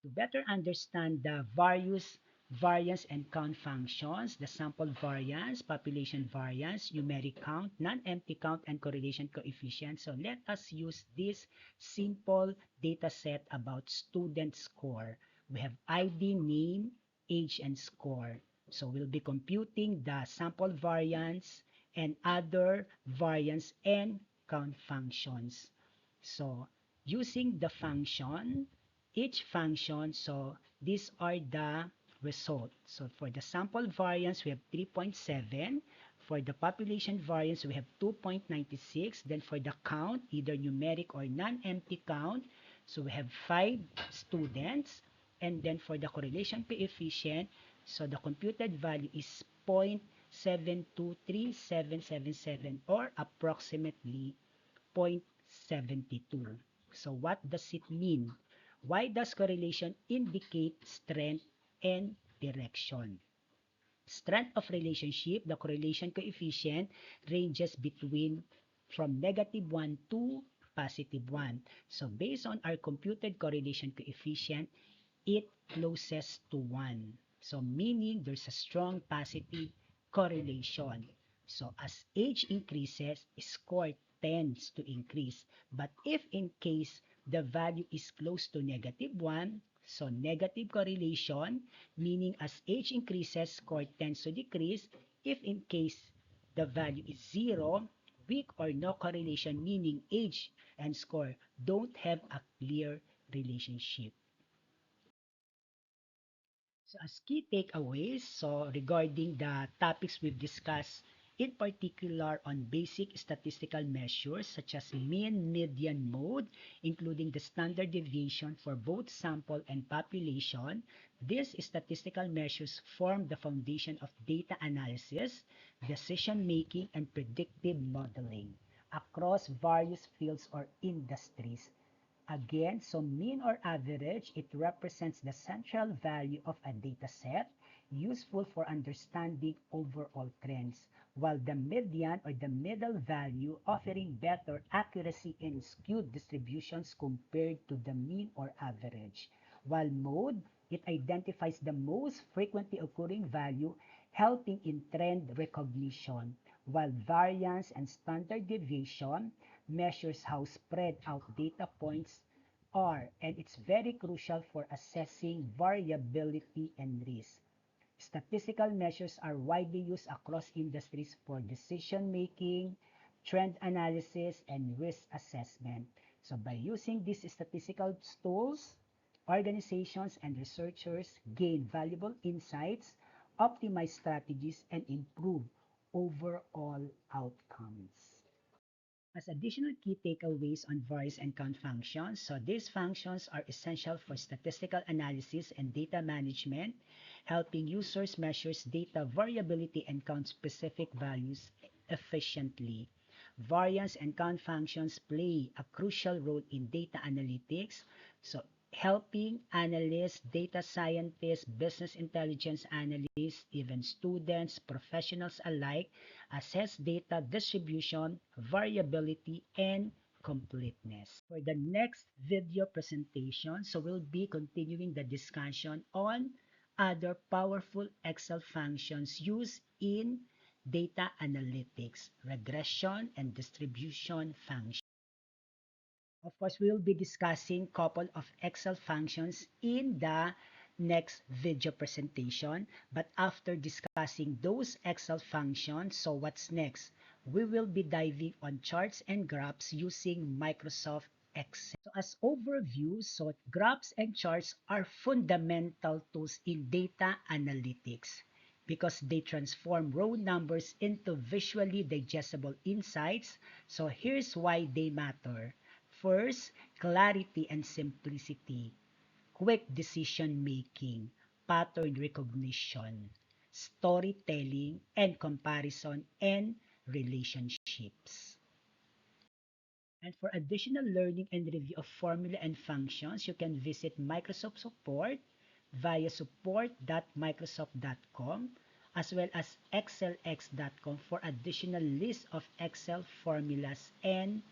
To better understand the various variance and count functions, the sample variance, population variance, numeric count, non-empty count, and correlation coefficient. So let us use this simple data set about student score. We have ID, name, age, and score. So we'll be computing the sample variance and other variance and count functions. So using the function, each function, so these are the results. So for the sample variance, we have 3.7. For the population variance, we have 2.96. Then for the count, either numeric or non-empty count, so we have 5 students. And then for the correlation coefficient, so the computed value is 0.723777 or approximately 0.72. So what does it mean? Why does correlation indicate strength and direction? Strength of relationship, the correlation coefficient ranges between from -1 to +1. So based on our computed correlation coefficient, it closes to 1. So meaning there's a strong positive correlation. So as age increases, score tends to increase. But if in case the value is close to -1, so negative correlation, meaning as age increases, score tends to decrease. If in case the value is 0, weak or no correlation, meaning age and score don't have a clear relationship. So as key takeaways, so regarding the topics we've discussed, in particular on basic statistical measures such as mean, median, mode, including the standard deviation for both sample and population, these statistical measures form the foundation of data analysis, decision making, and predictive modeling across various fields or industries. Again, so mean or average, it represents the central value of a data set, useful for understanding overall trends, while the median or the middle value offering better accuracy in skewed distributions compared to the mean or average. While mode, it identifies the most frequently occurring value, helping in trend recognition, while variance and standard deviation measures how spread out data points are, and it's very crucial for assessing variability and risk. Statistical measures are widely used across industries for decision making, trend analysis, and risk assessment. So by using these statistical tools, organizations and researchers gain valuable insights, optimize strategies, and improve overall outcomes. As additional key takeaways on variance and count functions, so these functions are essential for statistical analysis and data management, helping users measure data variability and count specific values efficiently. Variance and count functions play a crucial role in data analytics, so helping analysts, data scientists, business intelligence analysts, even students, professionals alike assess data distribution, variability, and completeness. For the next video presentation, so we'll be continuing the discussion on other powerful Excel functions used in data analytics, regression, and distribution functions. Of course, we will be discussing couple of Excel functions in the next video presentation. But after discussing those Excel functions, so what's next? We will be diving on charts and graphs using Microsoft Excel. So as overview, so graphs and charts are fundamental tools in data analytics because they transform raw numbers into visually digestible insights. So here's why they matter. First, clarity and simplicity, quick decision making, pattern recognition, storytelling, and comparison and relationships. And for additional learning and review of formula and functions, you can visit Microsoft Support via support.microsoft.com as well as excelx.com for additional list of Excel formulas and